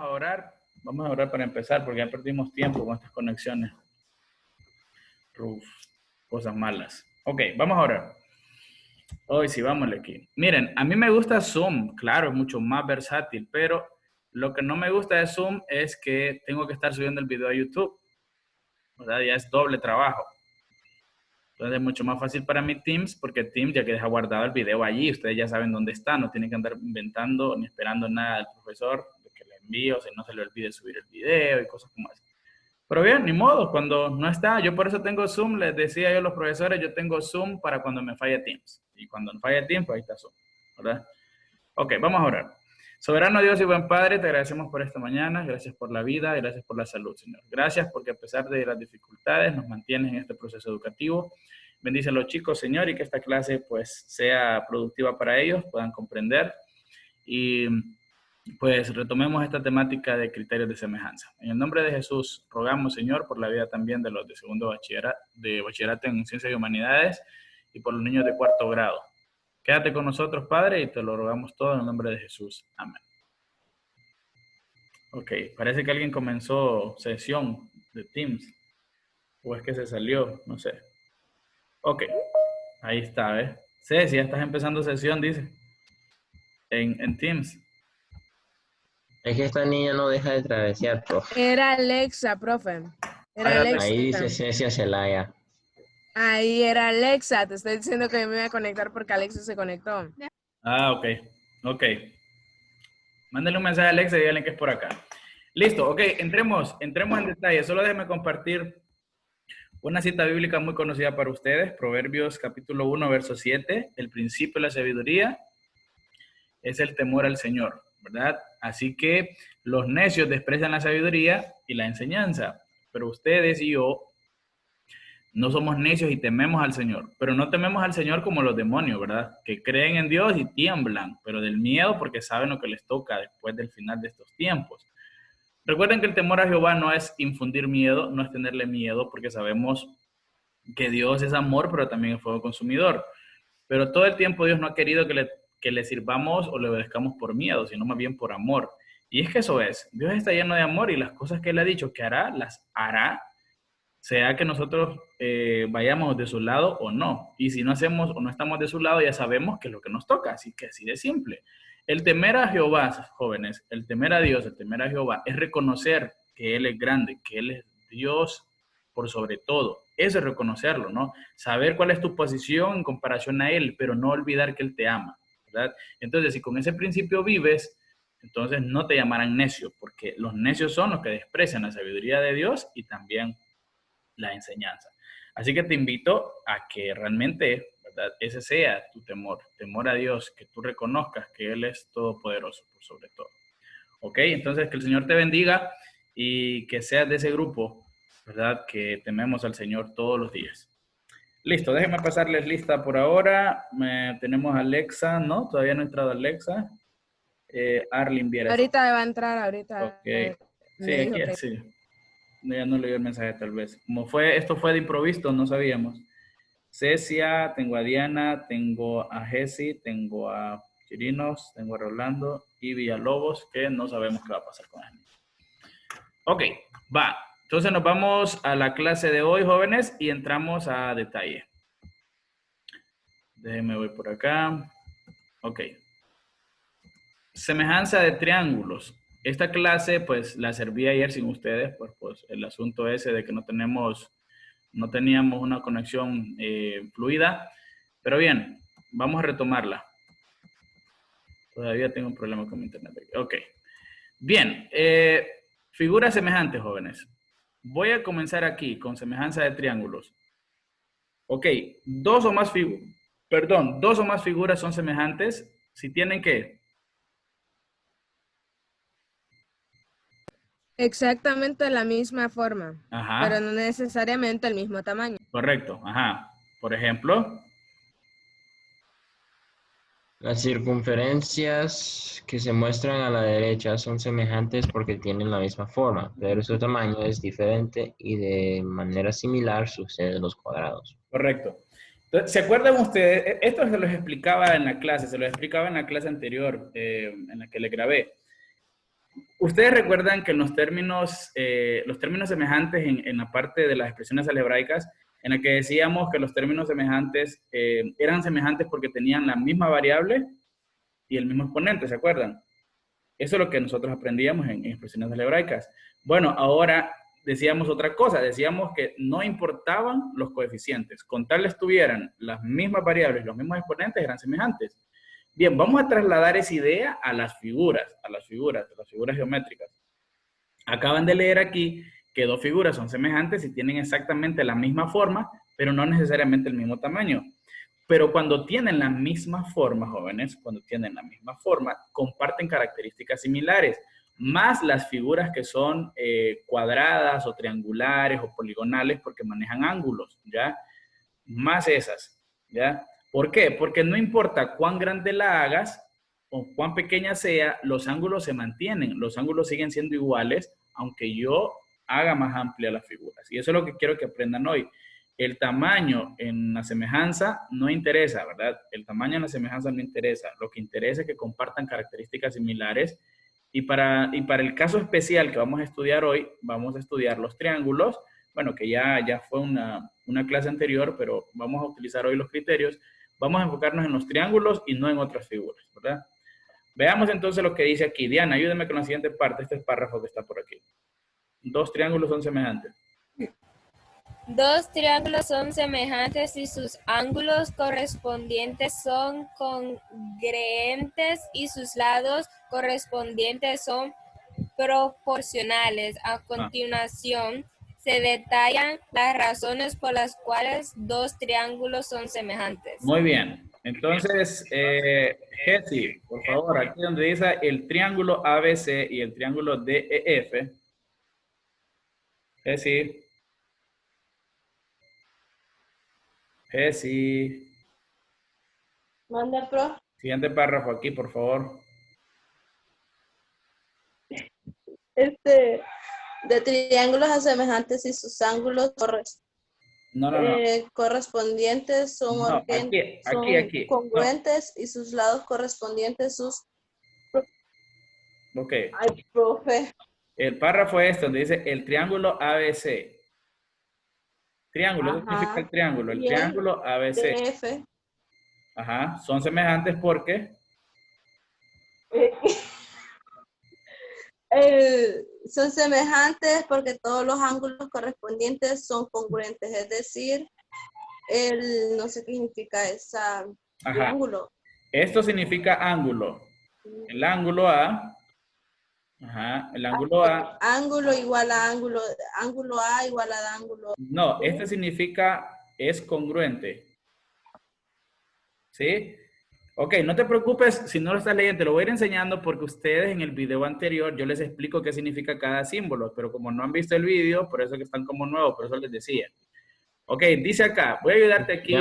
a orar. Vamos a orar para empezar porque ya perdimos tiempo con estas conexiones. Uf, cosas malas. Ok, vamos a orar. Hoy sí, vámonos aquí. Miren, a mí me gusta Zoom, claro, es mucho más versátil, pero lo que no me gusta de Zoom es que tengo que estar subiendo el video a YouTube, ¿verdad? Ya es doble trabajo. Entonces es mucho más fácil para mí Teams, porque Teams ya que deja guardado el video allí, ustedes ya saben dónde está, no tienen que andar inventando ni esperando nada del profesor de que le envíe, o si no se le olvide subir el video y cosas como eso. Pero bien, ni modo, cuando no está, yo por eso tengo Zoom, les decía yo a los profesores, yo tengo Zoom para cuando me falla Teams. Y cuando no falla Teams, pues ahí está Zoom, ¿verdad? Ok, vamos a orar. Soberano Dios y buen Padre, te agradecemos por esta mañana, gracias por la vida y gracias por la salud, Señor. Gracias porque a pesar de las dificultades nos mantienes en este proceso educativo. Bendice a los chicos, Señor, y que esta clase pues sea productiva para ellos, puedan comprender y pues retomemos esta temática de criterios de semejanza. En el nombre de Jesús rogamos, Señor, por la vida también de los de segundo bachillerato en Ciencias y Humanidades y por los niños de cuarto grado. Quédate con nosotros, Padre, y te lo rogamos todo en el nombre de Jesús. Amén. Ok, parece que alguien comenzó sesión de Teams. O es que se salió, no sé. Ok, ahí está, ¿ves? Ceci, ya estás empezando sesión, dice. En Teams. Es que esta niña no deja de travesear, profe. Era Alexa, profe. Era Alexa. Ahí dice Cecia Celaya. Ahí era Alexa. Te estoy diciendo que me voy a conectar porque Alexa se conectó. Ah, ok. Ok. Mándale un mensaje a Alexa y díganle que es por acá. Listo, ok. Entremos en detalle. Solo déjenme compartir una cita bíblica muy conocida para ustedes. Proverbios capítulo 1, verso 7. El principio de la sabiduría es el temor al Señor, ¿verdad? Así que los necios desprecian la sabiduría y la enseñanza, pero ustedes y yo no somos necios y tememos al Señor, pero no tememos al Señor como los demonios, ¿verdad? Que creen en Dios y tiemblan, pero del miedo porque saben lo que les toca después del final de estos tiempos. Recuerden que el temor a Jehová no es infundir miedo, no es tenerle miedo, porque sabemos que Dios es amor, pero también es fuego consumidor. Pero todo el tiempo Dios no ha querido que le sirvamos o le obedezcamos por miedo, sino más bien por amor. Y es que eso es, Dios está lleno de amor y las cosas que Él ha dicho que hará, las hará, sea que nosotros vayamos de su lado o no. Y si no hacemos o no estamos de su lado, ya sabemos que es lo que nos toca, así que así de simple. El temer a Jehová, jóvenes, el temer a Dios, el temer a Jehová, es reconocer que Él es grande, que Él es Dios por sobre todo. Eso es reconocerlo, ¿no? Saber cuál es tu posición en comparación a Él, pero no olvidar que Él te ama, ¿verdad? Entonces, si con ese principio vives, entonces no te llamarán necio, porque los necios son los que desprecian la sabiduría de Dios y también la enseñanza. Así que te invito a que realmente, ¿verdad?, ese sea tu temor, temor a Dios, que tú reconozcas que Él es todopoderoso por sobre todo. ¿Ok? Entonces, que el Señor te bendiga y que seas de ese grupo, ¿verdad?, que tememos al Señor todos los días. Listo, déjenme pasarles lista por ahora. Tenemos a Alexa, ¿no? Todavía no ha entrado Alexa. Arlene Viera. Ahorita va a entrar, ahorita. Ok. Sí, aquí sí. Ya no leí el mensaje tal vez. Como esto fue de improviso, no sabíamos. Cecia, tengo a Diana, tengo a Jessy, tengo a Chirinos, tengo a Rolando y Villalobos, que no sabemos qué va a pasar con él. Ok, va. Entonces nos vamos a la clase de hoy, jóvenes, y entramos a detalle. Déjenme voy por acá. Ok. Semejanza de triángulos. Esta clase, pues, la serví ayer sin ustedes, pues el asunto ese de que no teníamos una conexión fluida. Pero bien, vamos a retomarla. Todavía tengo un problema con mi internet. Ok. Bien, figuras semejantes, jóvenes. Voy a comenzar aquí con semejanza de triángulos. Ok, dos o más figuras son semejantes si tienen ¿qué? Exactamente la misma forma, Ajá. pero no necesariamente el mismo tamaño. Correcto, ajá. Por ejemplo. Las circunferencias que se muestran a la derecha son semejantes porque tienen la misma forma, pero su tamaño es diferente y de manera similar sucede en los cuadrados. Correcto. Entonces, ¿se acuerdan ustedes? Esto se los explicaba en la clase, se los explicaba en la clase anterior, en la que le grabé. Ustedes recuerdan que en los términos semejantes en la parte de las expresiones algebraicas, en la que decíamos que los términos semejantes eran semejantes porque tenían la misma variable y el mismo exponente, ¿se acuerdan? Eso es lo que nosotros aprendíamos en expresiones algebraicas. Bueno, ahora decíamos otra cosa, decíamos que no importaban los coeficientes, con tal estuvieran las mismas variables, los mismos exponentes, eran semejantes. Bien, vamos a trasladar esa idea a las figuras geométricas. Acaban de leer aquí que dos figuras son semejantes y tienen exactamente la misma forma, pero no necesariamente el mismo tamaño. Pero cuando tienen la misma forma, jóvenes, cuando tienen la misma forma, comparten características similares, más las figuras que son cuadradas o triangulares o poligonales porque manejan ángulos, ¿ya? Más esas, ¿ya? ¿Por qué? Porque no importa cuán grande la hagas o cuán pequeña sea, los ángulos se mantienen, los ángulos siguen siendo iguales, aunque yo haga más amplia las figuras. Y eso es lo que quiero que aprendan hoy. El tamaño en la semejanza no interesa, ¿verdad? El tamaño en la semejanza no interesa. Lo que interesa es que compartan características similares. Y para el caso especial que vamos a estudiar hoy, vamos a estudiar los triángulos. Bueno, que ya fue una clase anterior, pero vamos a utilizar hoy los criterios. Vamos a enfocarnos en los triángulos y no en otras figuras, ¿verdad? Veamos entonces lo que dice aquí. Diana, ayúdeme con la siguiente parte, este párrafo que está por aquí. Dos triángulos son semejantes. Dos triángulos son semejantes y sus ángulos correspondientes son congruentes y sus lados correspondientes son proporcionales. A continuación, se detallan las razones por las cuales dos triángulos son semejantes. Muy bien. Entonces, Jessy, por favor, aquí donde dice el triángulo ABC y el triángulo DEF. Jessy. Jessy. Manda, pro. Siguiente párrafo aquí, por favor. De triángulos asemejantes y sus ángulos No. correspondientes son, No, aquí. congruentes y sus lados correspondientes sus... Ok. Ay, profe. El párrafo es donde dice el triángulo ABC. Triángulo, ¿qué significa el triángulo? El Bien. triángulo ABC. DF. Ajá, son semejantes porque... Son semejantes porque todos los ángulos correspondientes son congruentes, es decir, no sé qué significa esa triángulo. Esto significa ángulo. El ángulo A. Ajá, el ángulo A. Ángulo igual a ángulo A igual a ángulo. No, este significa es congruente. ¿Sí? Ok, no te preocupes si no lo estás leyendo, te lo voy a ir enseñando porque ustedes en el video anterior yo les explico qué significa cada símbolo, pero como no han visto el video, por eso que están como nuevos, por eso les decía. Ok, dice acá, voy a ayudarte aquí.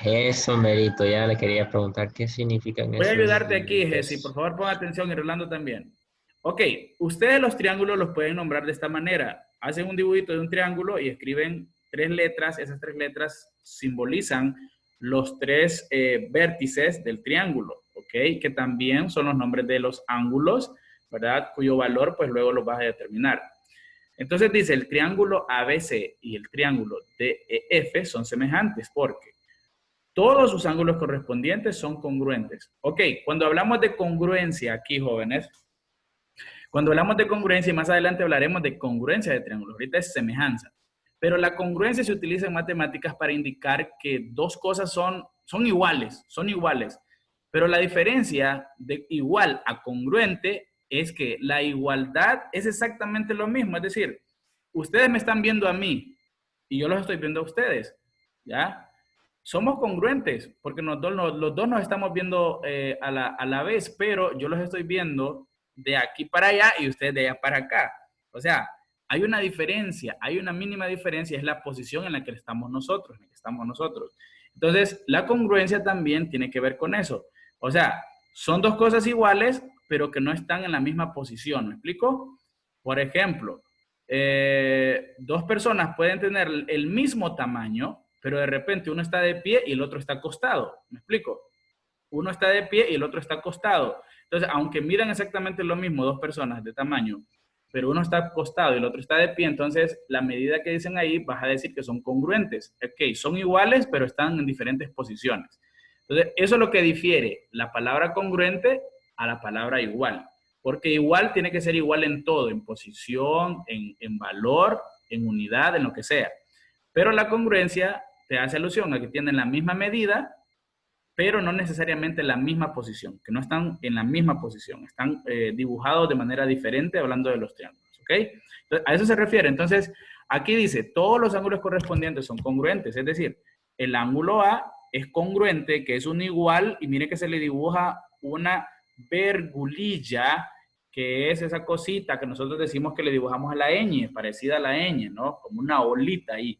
Eso, Merito, ya le quería preguntar qué significan esos. Voy a ayudarte aquí, Jessy, por favor ponga atención y Rolando también. Ok, ustedes los triángulos los pueden nombrar de esta manera. Hacen un dibujito de un triángulo y escriben 3 letras, esas 3 letras simbolizan los 3 vértices del triángulo, ¿ok? Que también son los nombres de los ángulos, ¿verdad? Cuyo valor, pues luego los vas a determinar. Entonces dice, el triángulo ABC y el triángulo DEF son semejantes porque todos sus ángulos correspondientes son congruentes. Ok, cuando hablamos de congruencia aquí, jóvenes, cuando hablamos de congruencia, y más adelante hablaremos de congruencia de triángulos, ahorita es semejanza. Pero la congruencia se utiliza en matemáticas para indicar que dos cosas son iguales. Pero la diferencia de igual a congruente es que la igualdad es exactamente lo mismo. Es decir, ustedes me están viendo a mí y yo los estoy viendo a ustedes, ¿ya? Somos congruentes porque los dos nos estamos viendo a la vez, pero yo los estoy viendo de aquí para allá y ustedes de allá para acá. O sea, hay una diferencia, hay una mínima diferencia, es la posición en la que estamos nosotros, Entonces, la congruencia también tiene que ver con eso. O sea, son dos cosas iguales, pero que no están en la misma posición. ¿Me explico? Por ejemplo, dos personas pueden tener el mismo tamaño, pero de repente uno está de pie y el otro está acostado. ¿Me explico? Uno está de pie y el otro está acostado. Entonces, aunque midan exactamente lo mismo, dos personas de tamaño, pero uno está acostado y el otro está de pie, entonces la medida que dicen ahí vas a decir que son congruentes. Ok, son iguales, pero están en diferentes posiciones. Entonces, eso es lo que difiere la palabra congruente a la palabra igual. Porque igual tiene que ser igual en todo, en posición, en valor, en unidad, en lo que sea. Pero la congruencia te hace alusión a que tienen la misma medida, pero no necesariamente la misma posición, que no están en la misma posición, están dibujados de manera diferente hablando de los triángulos, ¿ok? Entonces, a eso se refiere. Entonces, aquí dice, todos los ángulos correspondientes son congruentes, es decir, el ángulo A es congruente, que es un igual, y mire que se le dibuja una vergulilla, que es esa cosita que nosotros decimos que le dibujamos a la ñ, parecida a la ñ, ¿no? Como una olita ahí.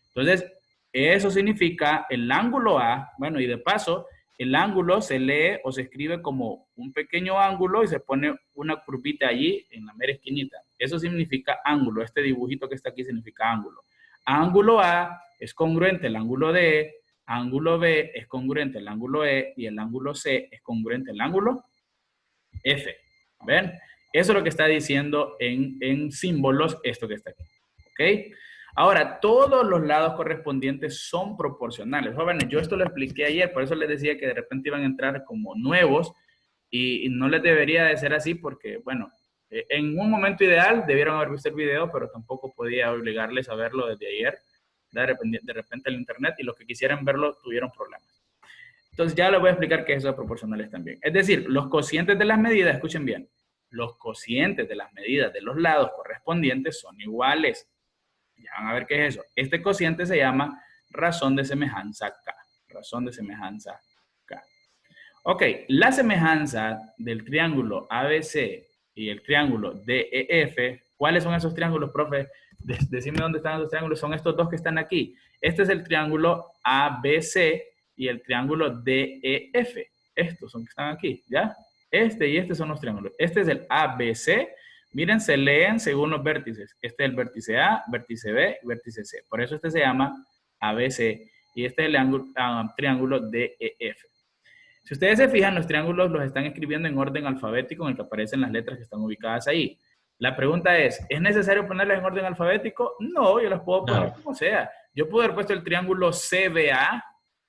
Entonces, eso significa el ángulo A, bueno, y de paso, el ángulo se lee o se escribe como un pequeño ángulo y se pone una curvita allí en la mera esquinita. Eso significa ángulo. Este dibujito que está aquí significa ángulo. Ángulo A es congruente al ángulo D, ángulo B es congruente al ángulo E y el ángulo C es congruente al ángulo F. ¿Ven? Eso es lo que está diciendo en símbolos esto que está aquí. ¿Ok? Ahora, todos los lados correspondientes son proporcionales. Jóvenes, yo esto lo expliqué ayer, por eso les decía que de repente iban a entrar como nuevos y no les debería de ser así porque, bueno, en un momento ideal debieron haber visto el video, pero tampoco podía obligarles a verlo desde ayer, de repente el internet, y los que quisieran verlo tuvieron problemas. Entonces ya les voy a explicar qué es eso de proporcionales también. Es decir, los cocientes de las medidas, escuchen bien, los cocientes de las medidas de los lados correspondientes son iguales. Ya van a ver qué es eso. Este cociente se llama razón de semejanza K. Razón de semejanza K. Ok, la semejanza del triángulo ABC y el triángulo DEF, ¿cuáles son esos triángulos, profe? Decime dónde están esos triángulos. Son estos dos que están aquí. Este es el triángulo ABC y el triángulo DEF. Estos son que están aquí, ¿ya? Este y este son los triángulos. Este es el ABC. Miren, se leen según los vértices. Este es el vértice A, vértice B, vértice C. Por eso este se llama ABC y este es el triángulo DEF. Si ustedes se fijan, los triángulos los están escribiendo en orden alfabético en el que aparecen las letras que están ubicadas ahí. La pregunta es necesario ponerlas en orden alfabético? No, yo las puedo poner como sea. Yo puedo haber puesto el triángulo CBA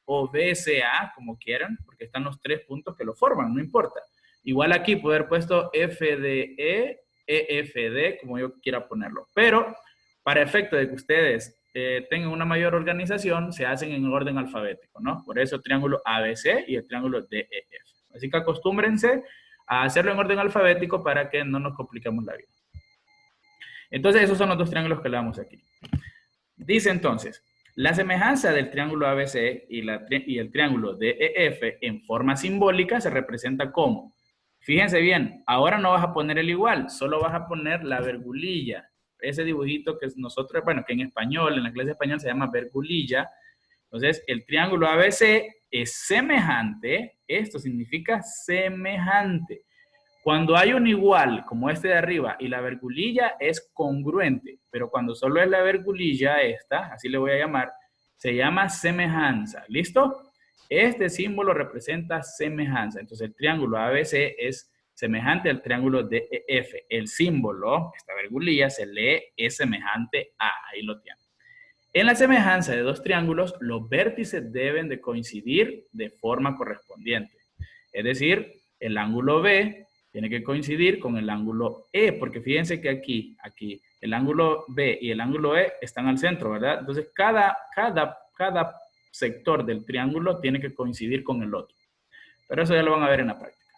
o BCA, como quieran, porque están los tres puntos que lo forman, no importa. Igual aquí puedo haber puesto FDE, EFD, como yo quiera ponerlo. Pero para efecto de que ustedes tengan una mayor organización, se hacen en orden alfabético, ¿no? Por eso triángulo ABC y el triángulo DEF. Así que acostúmbrense a hacerlo en orden alfabético para que no nos compliquemos la vida. Entonces, esos son los dos triángulos que le damos aquí. Dice entonces, la semejanza del triángulo ABC y el triángulo DEF en forma simbólica se representa como, fíjense bien, ahora no vas a poner el igual, solo vas a poner la vergulilla. Ese dibujito que nosotros, bueno, que en español, en la clase de español se llama vergulilla. Entonces, el triángulo ABC es semejante, esto significa semejante. Cuando hay un igual, como este de arriba, y la vergulilla es congruente, pero cuando solo es la vergulilla esta, así le voy a llamar, se llama semejanza. ¿Listo? Este símbolo representa semejanza. Entonces, el triángulo ABC es semejante al triángulo DEF. El símbolo, esta vergulilla, se lee es semejante a. Ahí lo tienen. En la semejanza de dos triángulos, los vértices deben de coincidir de forma correspondiente. Es decir, el ángulo B tiene que coincidir con el ángulo E, porque fíjense que aquí, el ángulo B y el ángulo E están al centro, ¿verdad? Entonces, cada sector del triángulo tiene que coincidir con el otro. Pero eso ya lo van a ver en la práctica.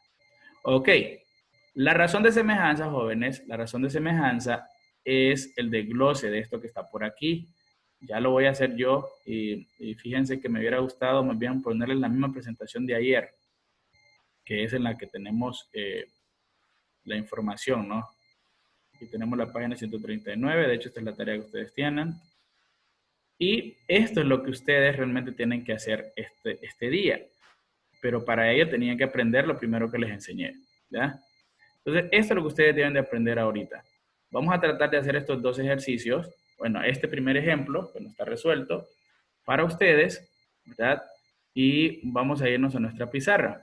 Ok, la razón de semejanza, jóvenes, la razón de semejanza es el desglose de esto que está por aquí. Ya lo voy a hacer yo y fíjense que me hubiera gustado más bien ponerles la misma presentación de ayer, que es en la que tenemos la información, ¿no? Aquí tenemos la página 139, de hecho esta es la tarea que ustedes tienen. Y esto es lo que ustedes realmente tienen que hacer este día. Pero para ello tenían que aprender lo primero que les enseñé, ¿ya? Entonces, esto es lo que ustedes deben de aprender ahorita. Vamos a tratar de hacer estos dos ejercicios. Bueno, este primer ejemplo, que no está resuelto, para ustedes, ¿verdad? Y vamos a irnos a nuestra pizarra.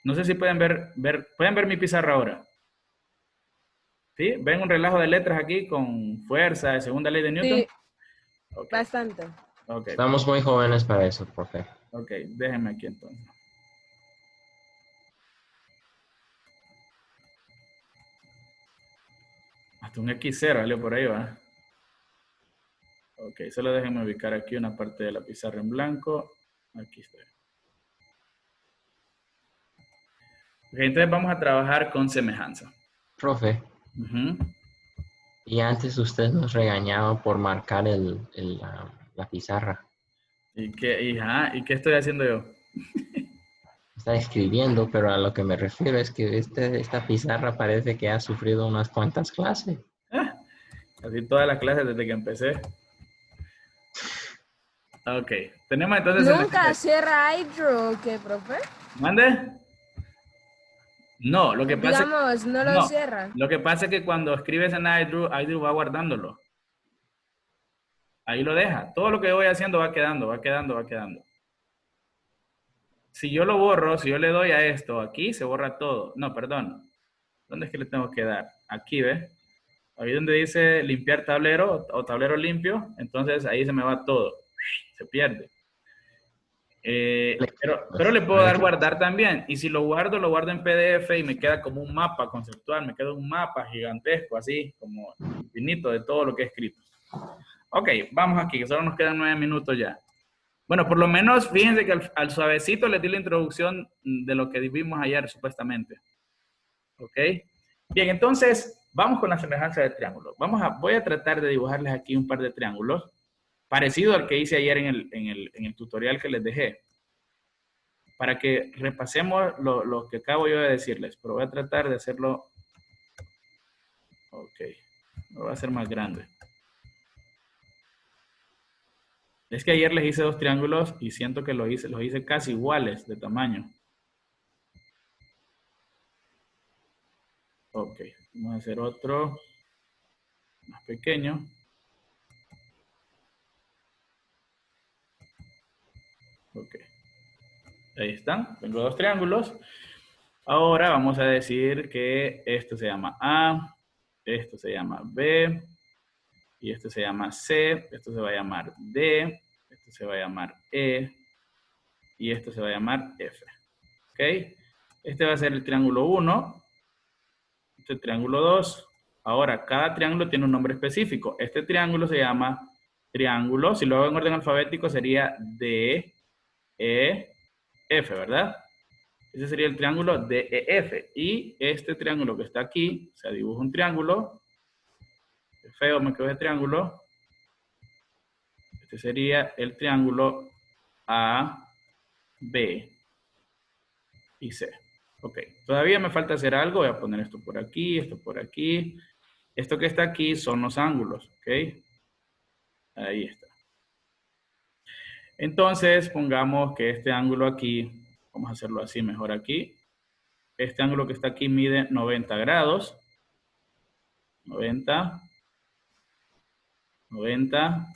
No sé si pueden pueden ver mi pizarra ahora. ¿Sí? ¿Ven un relajo de letras aquí con fuerza de segunda ley de Newton? Sí, Ok, bastante. ok, Estamos muy jóvenes para eso, profe. ok, déjenme aquí entonces. Hasta un X0 salió por ahí, ¿va? Ok, solo déjenme ubicar aquí una parte de la pizarra en blanco. Aquí está. Ok, entonces vamos a trabajar con semejanza. Profe, Ujú. y antes usted nos regañaba por marcar la pizarra. ¿Y qué estoy haciendo yo? Está escribiendo, pero a lo que me refiero es que esta pizarra parece que ha sufrido unas cuantas clases. Así todas las clases desde que empecé. Ok, tenemos entonces Nunca semejanza. cierra iDraw, ¿qué, profe? ¿Mande? No, lo que pasa es Digamos, no lo no, cierra. lo que pasa es que cuando escribes en iDrew, iDrew va guardándolo. Ahí lo deja. Todo lo que voy haciendo va quedando, va quedando, va quedando. Si yo lo borro, si yo le doy a esto, aquí se borra todo. No, perdón. ¿Dónde es que le tengo que dar? Aquí, ¿ves? Ahí donde dice limpiar tablero o tablero limpio, entonces ahí se me va todo. Se pierde. Pero le puedo dar guardar también. Y si lo guardo en PDF y me queda como un mapa conceptual, me queda un mapa gigantesco, así como infinito de todo lo que he escrito. Ok, vamos aquí, que solo nos quedan 9 minutos ya. Bueno, por lo menos fíjense que al suavecito les di la introducción de lo que vimos ayer, supuestamente. Ok. Bien, entonces, vamos con la semejanza de triángulos. Voy a tratar de dibujarles aquí un par de triángulos, parecido al que hice ayer en el tutorial que les dejé, para que repasemos lo que acabo yo de decirles, pero voy a tratar de hacerlo. Ok, lo voy a hacer más grande. Es que ayer les hice 2 triángulos y siento que los hice casi iguales de tamaño. Ok, vamos a hacer otro más pequeño. Ok, ahí están, tengo 2 triángulos. Ahora vamos a decir que esto se llama A, esto se llama B, y esto se llama C, esto se va a llamar D, esto se va a llamar E, y esto se va a llamar F. ¿Ok? Este va a ser el triángulo 1, este triángulo 2. Ahora, cada triángulo tiene un nombre específico. Este triángulo se llama triángulo, si lo hago en orden alfabético sería D, E, F, ¿verdad? Ese sería el triángulo DEF. Y este triángulo que está aquí, o sea, dibujo un triángulo. Qué feo me quedó ese triángulo. Este sería el triángulo A, B y C. Ok, todavía me falta hacer algo. Voy a poner esto por aquí, esto por aquí. Esto que está aquí son los ángulos, ¿ok? Ahí está. Entonces, pongamos que este ángulo aquí, vamos a hacerlo así mejor aquí. Este ángulo que está aquí mide 90 grados. 90. 90.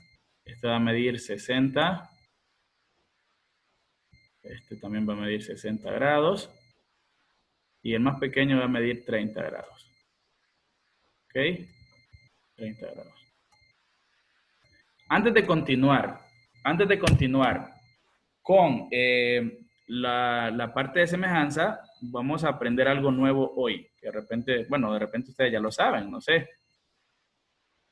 Este va a medir 60. Este también va a medir 60 grados. Y el más pequeño va a medir 30 grados. ¿Ok? 30 grados. Antes de continuar con la parte de semejanza, vamos a aprender algo nuevo hoy. Que de repente, bueno, de repente ustedes ya lo saben, no sé.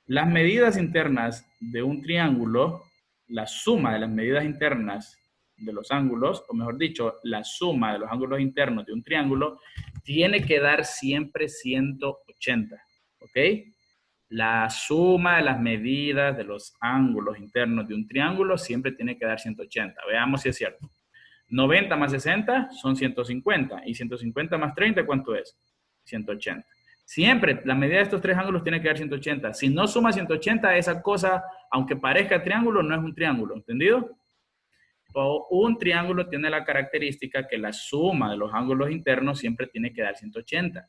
Las medidas internas de un triángulo, la suma de las medidas internas de los ángulos, o mejor dicho, la suma de los ángulos internos de un triángulo, tiene que dar siempre 180, ¿ok? La suma de las medidas de los ángulos internos de un triángulo siempre tiene que dar 180. Veamos si es cierto. 90 más 60 son 150. Y 150 más 30, ¿cuánto es? 180. Siempre la medida de estos 3 ángulos tiene que dar 180. Si no suma 180, esa cosa, aunque parezca triángulo, no es un triángulo. ¿Entendido? O un triángulo tiene la característica que la suma de los ángulos internos siempre tiene que dar 180.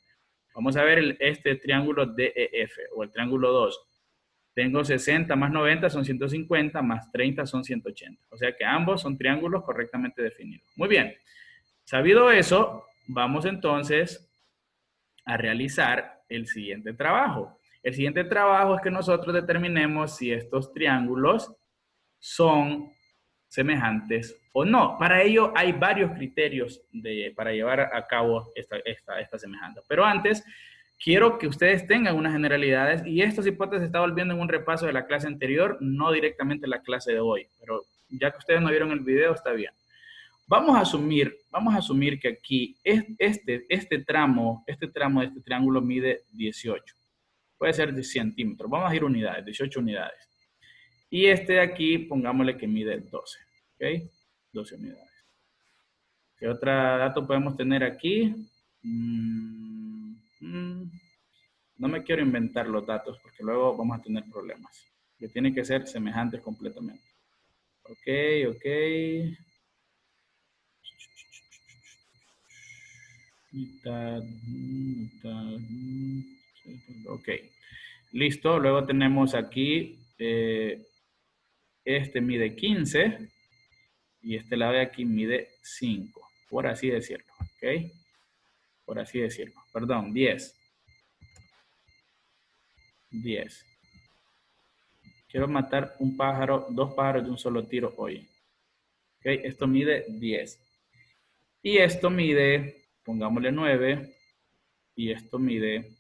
Vamos a ver este triángulo DEF o el triángulo 2. Tengo 60 más 90 son 150, más 30 son 180. O sea que ambos son triángulos correctamente definidos. Muy bien. Sabido eso, vamos entonces a realizar el siguiente trabajo. El siguiente trabajo es que nosotros determinemos si estos triángulos son semejantes o no. Para ello hay varios criterios para llevar a cabo esta semejanza. Pero antes, quiero que ustedes tengan unas generalidades y estas hipótesis se está volviendo en un repaso de la clase anterior, no directamente la clase de hoy. Pero ya que ustedes no vieron el video, está bien. Vamos a asumir que aquí este tramo de este triángulo mide 18. Puede ser de centímetros. Vamos a ir unidades, 18 unidades. Y este de aquí, pongámosle que mide 12. ¿Ok? 12 unidades. ¿Qué otro dato podemos tener aquí? No me quiero inventar los datos porque luego vamos a tener problemas. Que tienen que ser semejantes completamente. Ok. Ok, listo. Luego tenemos aquí, este mide 15 y este lado de aquí mide 5, por así decirlo. Ok, por así decirlo. Perdón, 10. 10. Quiero matar dos pájaros de un solo tiro hoy. Ok, esto mide 10. Y esto mide, pongámosle 9, y esto mide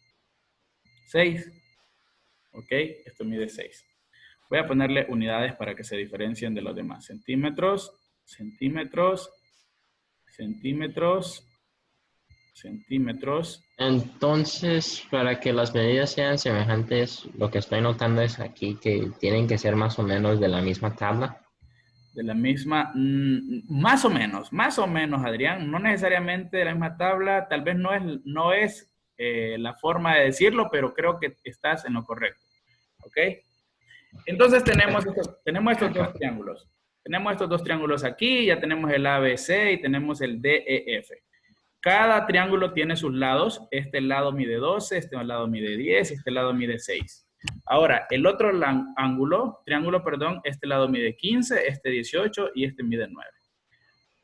6. Ok, esto mide 6. Voy a ponerle unidades para que se diferencien de los demás. Centímetros, centímetros, centímetros, centímetros. Entonces, para que las medidas sean semejantes, lo que estoy notando es aquí que tienen que ser más o menos de la misma tabla. De la misma, más o menos, Adrián. No necesariamente de la misma tabla. Tal vez no es la forma de decirlo, pero creo que estás en lo correcto. ¿Ok? Entonces tenemos estos dos triángulos. Tenemos estos dos triángulos aquí, ya tenemos el ABC y tenemos el DEF. Cada triángulo tiene sus lados. Este lado mide 12, este lado mide 10, este lado mide 6. Ahora, el otro triángulo, este lado mide 15, este 18 y este mide 9.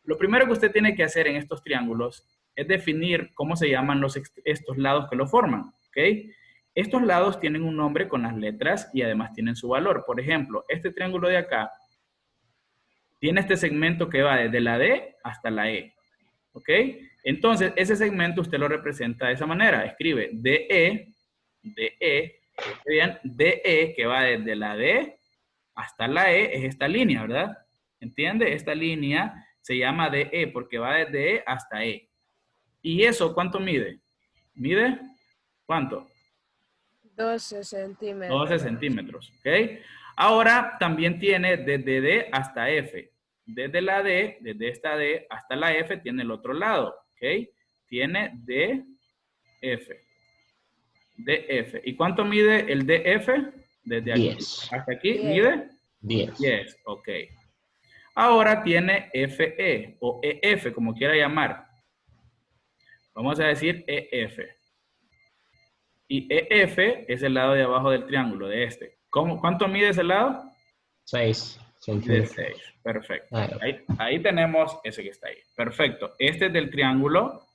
Lo primero que usted tiene que hacer en estos triángulos es definir cómo se llaman estos lados que lo forman, ¿ok? Estos lados tienen un nombre con las letras y además tienen su valor. Por ejemplo, este triángulo de acá tiene este segmento que va desde la D hasta la E, ¿ok? Entonces, ese segmento usted lo representa de esa manera. Escribe DE, bien, DE, que va desde la D hasta la E, es esta línea, ¿verdad? ¿Entiende? Esta línea se llama DE porque va desde E hasta E. ¿Y eso cuánto mide? ¿Mide cuánto? 12 centímetros. 12 centímetros, ¿ok? Ahora también tiene desde D hasta F. Desde la D, desde esta D hasta la F tiene el otro lado, ¿ok? Tiene DF. DF. ¿Y cuánto mide el DF? Desde aquí 10. hasta aquí, 10. ¿mide? 10. 10, ok. Ahora tiene FE o EF, como quiera llamar. Vamos a decir EF. Y EF es el lado de abajo del triángulo, de este. ¿Cuánto mide ese lado? 6 Mide centímetros. 6. Perfecto. Ah, Ahí tenemos ese que está ahí. Perfecto. Este es del triángulo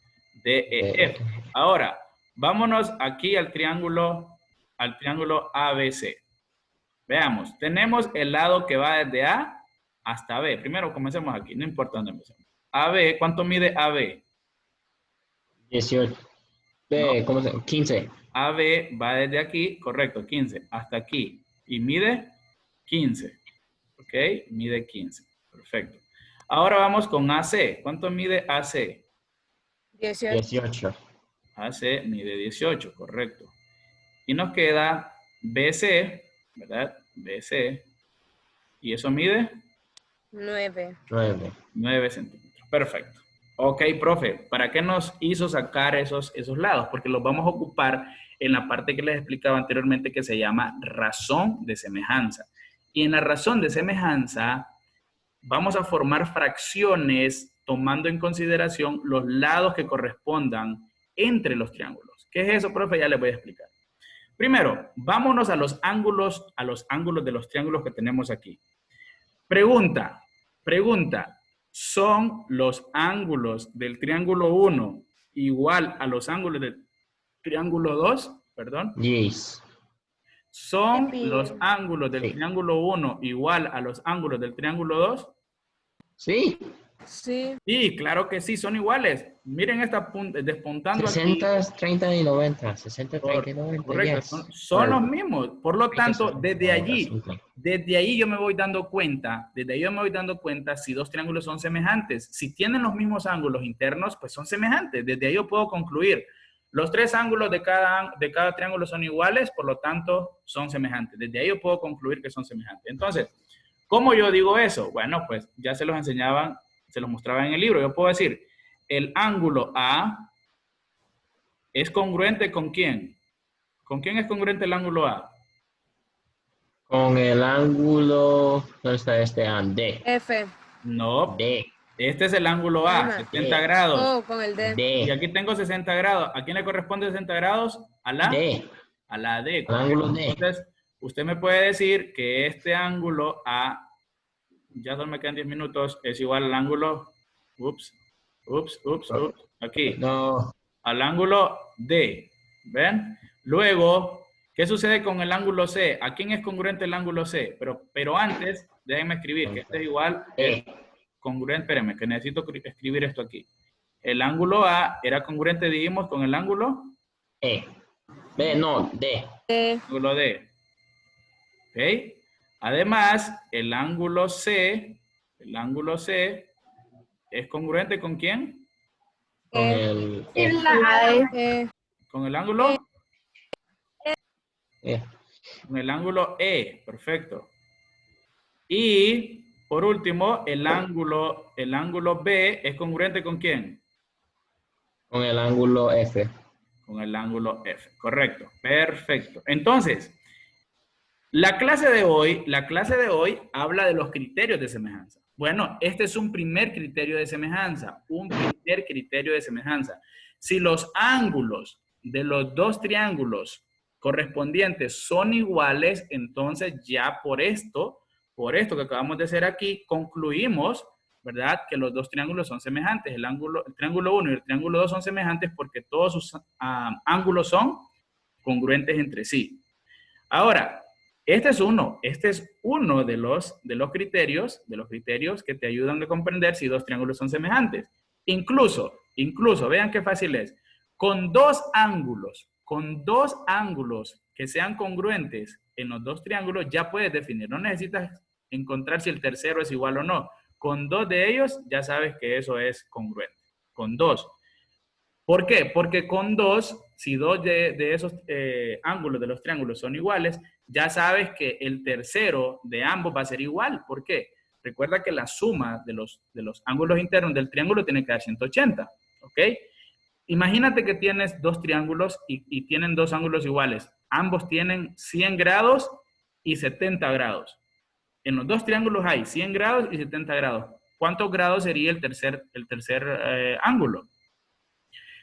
DEF. Ahora, vámonos aquí al triángulo ABC. Veamos, tenemos el lado que va desde A hasta B. Primero comencemos aquí, no importa dónde empecemos. AB, ¿cuánto mide AB? 18. No. ¿Cómo se llama? 15. AB va desde aquí, correcto, 15, hasta aquí. Y mide 15. ¿Ok? Mide 15. Perfecto. Ahora vamos con AC. ¿Cuánto mide AC? 18. 18. AC mide 18, correcto. Y nos queda BC, ¿verdad? BC. ¿Y eso mide? 9. 9. 9 centímetros. Perfecto. Ok, profe, ¿para qué nos hizo sacar esos lados? Porque los vamos a ocupar en la parte que les explicaba anteriormente que se llama razón de semejanza. Y en la razón de semejanza vamos a formar fracciones tomando en consideración los lados que correspondan entre los triángulos. ¿Qué es eso, profe? Ya les voy a explicar. Primero, vámonos a los ángulos de los triángulos que tenemos aquí. Pregunta. ¿Son los ángulos del triángulo 1 igual a los ángulos del triángulo 2, perdón, Yes. son Epi. los ángulos del Sí. triángulo 1 igual a los ángulos del triángulo 2. Sí. Sí. Sí, claro que sí, son iguales. Miren esta despuntando aquí. 60, 30 y 90. 60, 30 y 90. Correcto, Yes. son los mismos. Por lo 30, tanto, 60, desde 90, allí, something. desde ahí yo me voy dando cuenta, si dos triángulos son semejantes. Si tienen los mismos ángulos internos, pues son semejantes. Desde ahí yo puedo concluir. Los tres ángulos de cada triángulo son iguales, por lo tanto, son semejantes. Desde ahí yo puedo concluir que son semejantes. Entonces, ¿cómo yo digo eso? Bueno, pues ya se los enseñaban, se los mostraba en el libro. Yo puedo decir, el ángulo A es congruente ¿con quién? ¿Con quién es congruente el ángulo A? Con el ángulo, ¿dónde está este? D. F. No, D. este es el ángulo A, Ajá. 70 grados. Oh, con el D. Y D. aquí tengo 60 grados. ¿A quién le corresponde 60 grados? A la D. A la D. El ángulo D. Entonces, usted me puede decir que este ángulo A, ya solo me quedan 10 minutos, es igual al ángulo, aquí, No. al ángulo D. ¿Ven? Luego, ¿qué sucede con el ángulo C? ¿A quién es congruente el ángulo C? Pero antes, déjenme escribir que este es igual, E. congruente, espérenme, que necesito escribir esto aquí. El ángulo A era congruente, dijimos, con el ángulo E. B, no, D. D. ángulo D. ¿Ok? Además, el ángulo C es congruente ¿con quién? Con E. el E. E. Con el ángulo, E. con el ángulo E. Perfecto. Y, por último, el ángulo B es congruente ¿con quién? Con el ángulo F. Con el ángulo F. Correcto. Perfecto. Entonces, la clase de hoy habla de los criterios de semejanza. Bueno, este es un primer criterio de semejanza. Si los ángulos de los dos triángulos correspondientes son iguales, entonces ya por esto que acabamos de hacer aquí, concluimos, ¿verdad?, que los dos triángulos son semejantes. El triángulo 1 y el triángulo 2 son semejantes porque todos sus ángulos son congruentes entre sí. Ahora, este es uno de los criterios que te ayudan a comprender si dos triángulos son semejantes. Incluso, vean qué fácil es. Con dos ángulos que sean congruentes en los dos triángulos, ya puedes definir. No necesitas encontrar si el tercero es igual o no. Con dos de ellos, ya sabes que eso es congruente. Con dos. ¿Por qué? Porque con dos, si dos de esos ángulos de los triángulos son iguales, ya sabes que el tercero de ambos va a ser igual. ¿Por qué? Recuerda que la suma de los ángulos internos del triángulo tiene que dar 180. ¿Ok? Imagínate que tienes dos triángulos y tienen dos ángulos iguales. Ambos tienen 100 grados y 70 grados. En los dos triángulos hay 100 grados y 70 grados. ¿Cuántos grados sería el tercer ángulo?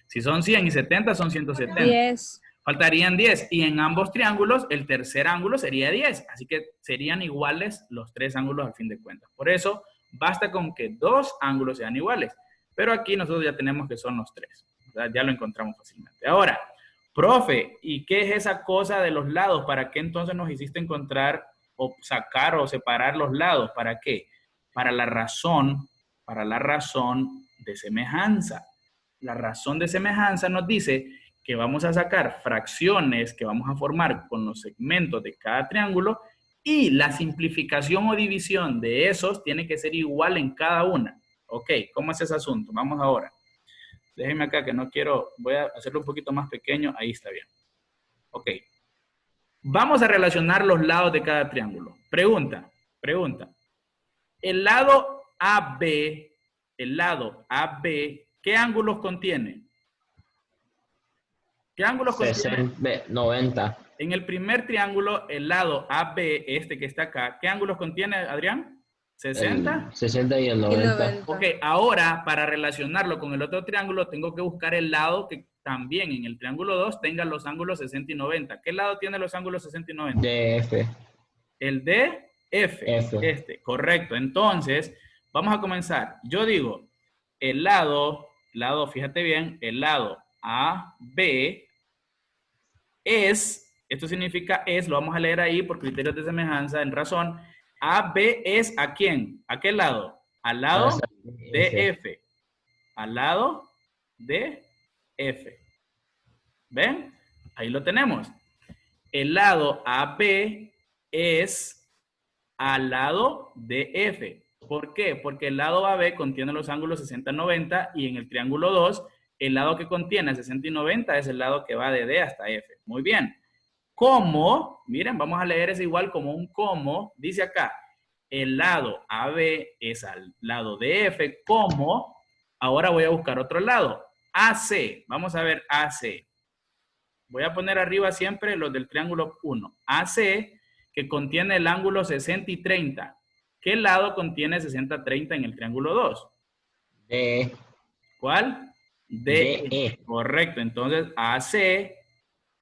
Si son 100 y 70, son 170. 10. Faltarían 10. Y en ambos triángulos, el tercer ángulo sería 10. Así que serían iguales los tres ángulos al fin de cuentas. Por eso, basta con que dos ángulos sean iguales. Pero aquí nosotros ya tenemos que son los tres. ¿Verdad? Ya lo encontramos fácilmente. Ahora, profe, ¿y qué es esa cosa de los lados? ¿Para qué entonces nos hiciste encontrar o sacar o separar los lados? ¿Para qué? Para la razón de semejanza. La razón de semejanza nos dice que vamos a sacar fracciones que vamos a formar con los segmentos de cada triángulo y la simplificación o división de esos tiene que ser igual en cada una. Ok, ¿cómo es ese asunto? Vamos ahora. Déjenme acá que no quiero, voy a hacerlo un poquito más pequeño, ahí está bien. Ok. Vamos a relacionar los lados de cada triángulo. Pregunta. El lado AB, ¿qué ángulos contiene? ¿Qué ángulos contiene? 90. En el primer triángulo, el lado AB, este que está acá, ¿qué ángulos contiene, Adrián? 60. El 60 y el 90. Ok, ahora para relacionarlo con el otro triángulo, tengo que buscar el lado que también en el triángulo 2 tenga los ángulos 60 y 90. ¿Qué lado tiene los ángulos 60 y 90? DF. El DF. F. Correcto. Entonces, vamos a comenzar. Yo digo, el lado lado, fíjate bien, el lado AB es, esto significa es, lo vamos a leer ahí por criterios de semejanza, en razón. AB es ¿a quién? ¿A qué lado? Al lado de F. Al lado de F. ¿Ven? Ahí lo tenemos. El lado AB es al lado de F. ¿Por qué? Porque el lado AB contiene los ángulos 60 y 90 y en el triángulo 2, el lado que contiene 60 y 90 es el lado que va de D hasta F. Muy bien. Como, miren, vamos a leer eso igual como un como, dice acá, el lado AB es al lado de F, como, ahora voy a buscar otro lado, AC, vamos a ver AC. Voy a poner arriba siempre los del triángulo 1. AC, que contiene el ángulo 60 y 30. ¿Qué lado contiene 60 30 en el triángulo 2? D. ¿Cuál? DE. Correcto. Entonces, AC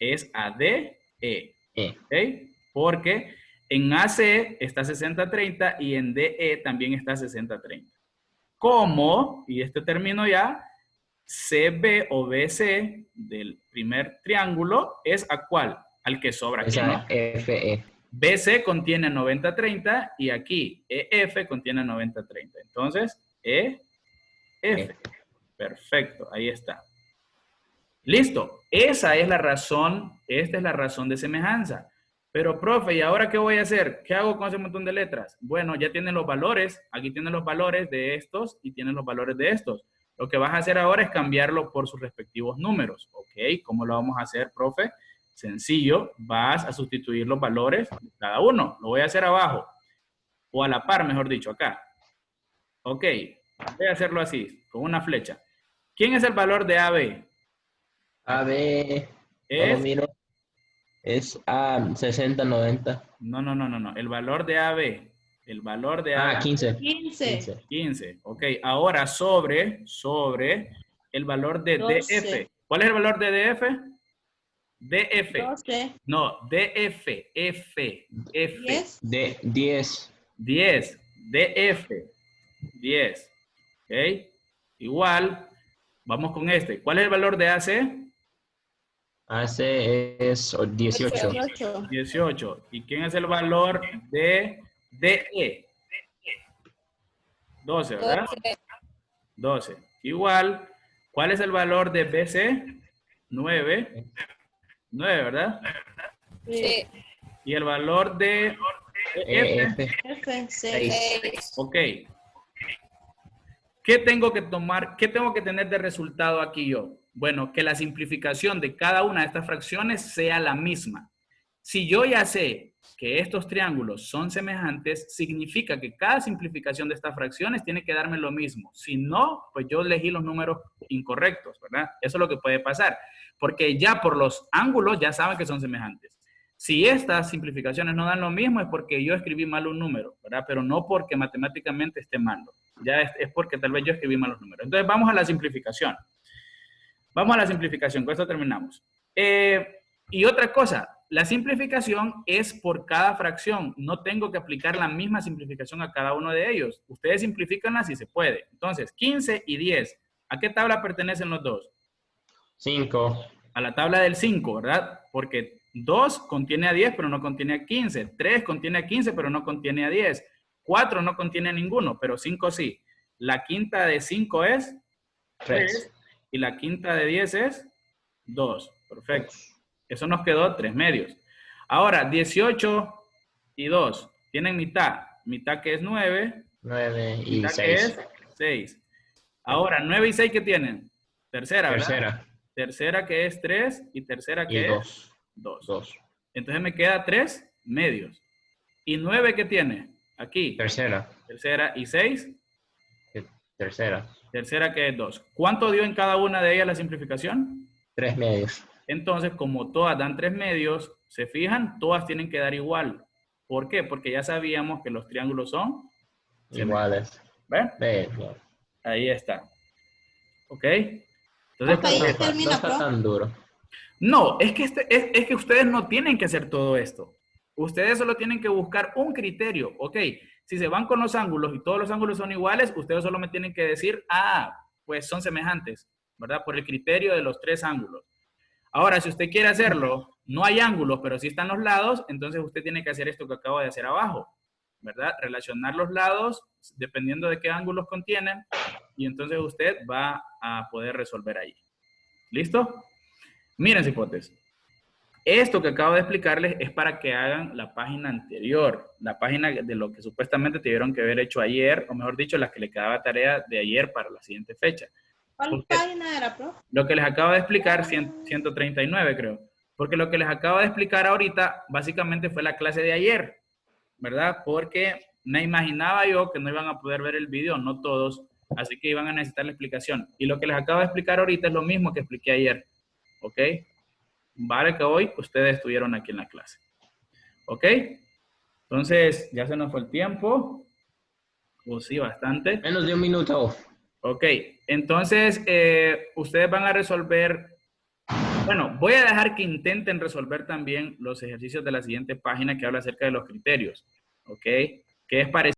es ADE. ¿Ok? Porque en AC está 60 30 y en DE también está 60 30. Como, y este término ya, CB o BC del primer triángulo es ¿a cuál? Al que sobra aquí, ¿no? FE. BC contiene 90-30 y aquí EF contiene 90-30. Entonces, EF. Perfecto, ahí está. Listo. Esa es la razón, esta es la razón de semejanza. Pero, profe, ¿y ahora qué voy a hacer? ¿Qué hago con ese montón de letras? Bueno, ya tienen los valores. Aquí tienen los valores de estos y tienen los valores de estos. Lo que vas a hacer ahora es cambiarlo por sus respectivos números. ¿Ok? ¿Cómo lo vamos a hacer, profe? Sencillo. Vas a sustituir los valores de cada uno. Lo voy a hacer abajo. O a la par, mejor dicho, acá. Ok. Voy a hacerlo así, con una flecha. ¿Quién es el valor de AB? AB. Es a 60, 90. No. El valor de AB. El valor de AB. 15. 15. Ok. Ahora sobre el valor de 12. DF. ¿Cuál es el valor de DF? DF. 12. No, DF. F. 10. 10. 10. DF. 10. Ok. Igual. Vamos con este. ¿Cuál es el valor de AC? AC es 18. 18. ¿Y quién es el valor de DE? 12, ¿verdad? 12. Igual, ¿cuál es el valor de BC? 9. 9, ¿verdad? Sí. Y el valor de EF. F. 6. Ok. ¿Qué tengo que tomar? ¿Qué tengo que tener de resultado aquí yo? Bueno, que la simplificación de cada una de estas fracciones sea la misma. Si yo ya sé que estos triángulos son semejantes, significa que cada simplificación de estas fracciones tiene que darme lo mismo. Si no, pues yo elegí los números incorrectos, ¿verdad? Eso es lo que puede pasar. Porque ya por los ángulos ya saben que son semejantes. Si estas simplificaciones no dan lo mismo es porque yo escribí mal un número, ¿verdad? Pero no porque matemáticamente esté malo. Ya es porque tal vez yo escribí mal los números. Entonces vamos a la simplificación. Vamos a la simplificación, con esto terminamos. Y otra cosa, la simplificación es por cada fracción. No tengo que aplicar la misma simplificación a cada uno de ellos. Ustedes simplifícanla si se puede. Entonces, 15 y 10. ¿A qué tabla pertenecen los dos? 5. A la tabla del 5, ¿verdad? Porque 2 contiene a 10, pero no contiene a 15. 3 contiene a 15, pero no contiene a 10. 4 no contiene a ninguno, pero 5 sí. La quinta de 5 es 3. Y la quinta de 10 es 2. Perfecto. Eso nos quedó 3 medios. Ahora, 18 y 2 tienen mitad. Mitad que es 9. 9 y Mitad 6. que es 6. Ahora, 9 y 6 ¿qué tienen? Tercera, ¿verdad? Tercera. Tercera que es 3 y tercera que Y es 2. 2. Entonces me queda 3 medios. ¿Y 9 qué tiene? Aquí. Tercera. Tercera y 6. Tercera. Tercera que es 2. ¿Cuánto dio en cada una de ellas la simplificación? 3 medios. Entonces, como todas dan 3 medios, se fijan, todas tienen que dar igual. ¿Por qué? Porque ya sabíamos que los triángulos son iguales. ¿ven? Ahí está. ¿Ok? Entonces, Ahí termina, no está tan duro. no, es que ustedes no tienen que hacer todo esto. Ustedes solo tienen que buscar un criterio. Ok, si se van con los ángulos y todos los ángulos son iguales, ustedes solo me tienen que decir, pues son semejantes, ¿verdad? Por el criterio de los 3 ángulos. Ahora, si usted quiere hacerlo, no hay ángulos, pero sí están los lados, entonces usted tiene que hacer esto que acabo de hacer abajo, ¿verdad? Relacionar los lados dependiendo de qué ángulos contienen y entonces usted va a poder resolver ahí. ¿Listo? Miren, cipotes. Esto que acabo de explicarles es para que hagan la página anterior, la página de lo que supuestamente tuvieron que haber hecho ayer, o mejor dicho, la que le quedaba tarea de ayer para la siguiente fecha. ¿Cuál Porque página era, profe? lo que les acabo de explicar, 139 creo, porque lo que les acabo de explicar ahorita básicamente fue la clase de ayer, ¿verdad? Porque me imaginaba yo que no iban a poder ver el video, no todos, así que iban a necesitar la explicación. Y lo que les acabo de explicar ahorita es lo mismo que expliqué ayer, ¿ok? Vale que hoy ustedes estuvieron aquí en la clase, ¿ok? Entonces, ya se nos fue el tiempo, o sí, bastante. Menos de un minuto. Ok, entonces ustedes van a resolver, bueno, voy a dejar que intenten resolver también los ejercicios de la siguiente página que habla acerca de los criterios, ok, que es parecido.